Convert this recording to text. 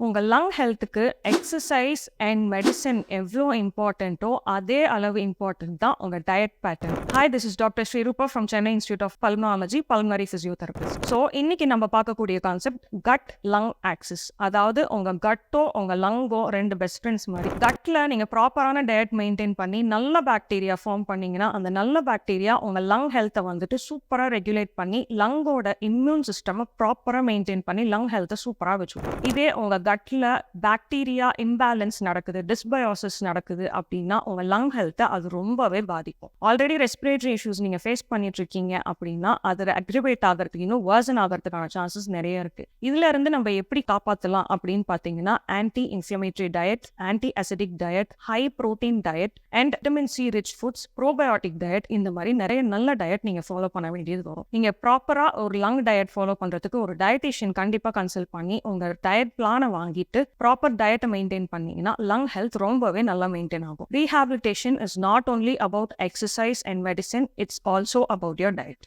உங்கள் லங் ஹெல்த்துக்கு exercise and medicine எவ்வளோ இம்பார்ட்டண்ட்டோ அதே அளவு இம்பார்ட்டன்ட் தான் உங்கள் diet pattern. Hi, this is doctor Srirupa from Chennai institute of pulmonology, pulmonary physiotherapist. So இன்னைக்கு நம்ம பார்க்கக்கூடிய கான்செப்ட் கட் லங் ஆக்சிஸ். அதாவது உங்கள் கட்டோ உங்கள் லங்கோ ரெண்டு பெஸ்ட் ஃப்ரெண்ட்ஸ் மாதிரி. கட்டில் நீங்கள் ப்ராப்பரான டயட் மெயின்டைன் பண்ணி நல்ல பாக்டீரியா ஃபார்ம் பண்ணீங்கன்னா அந்த நல்ல பாக்டீரியா உங்கள் லங் ஹெல்த்தை வந்துட்டு சூப்பராக ரெகுலேட் பண்ணி லங்கோட இம்யூன் சிஸ்டமை ப்ராப்பராக மெயின்டைன் பண்ணி லங் ஹெல்த்தை சூப்பராக வச்சுக்கணும். இதே உங்கள் கட்டில் பாக்டீரியா இம்பேலன்ஸ் நடக்குது, டிஸ்பயோசிஸ் நடக்குது அப்படின்னா உங்கள் லங் ஹெல்த்தை அது ரொம்பவே பாதிக்கும். ஆல்ரெடி ரெஸ்பிரேட்டரி இஷ்யூஸ் நீங்கள் ஃபேஸ் பண்ணிட்டு இருக்கீங்க அப்படின்னா அதில் அக்ரிவேட் ஆகிறதுக்கு இன்னும் வர்சன் ஆகிறதுக்கான சான்சஸ் நிறைய இருக்கு. இதுல இருந்து நம்ம எப்படி காப்பாற்றலாம் அப்படின்னு பார்த்தீங்கன்னா anti inflammatory diet, anti acidic diet, high protein diet and vitamin C rich foods, probiotic diet, இந்த மாதிரி நிறைய நல்ல டயட் நீங்கள் ஃபாலோ பண்ண வேண்டியது வரும். நீங்கள் ப்ராப்பராக ஒரு லங் டயட் ஃபாலோ பண்ணுறதுக்கு ஒரு டயட்டிஷியன் கண்டிப்பாக கன்சல்ட் பண்ணி உங்கள் டயட் பிளானை வாங்கிட்டு ப்ராப்பர் டயட்டை மெயின்டைன் பண்ணீங்கன்னா லங் ஹெல்த் ரொம்பவே நல்லா மெயின்டைன் ஆகும். Rehabilitation is not only about exercise and medicine, it's also about your diet.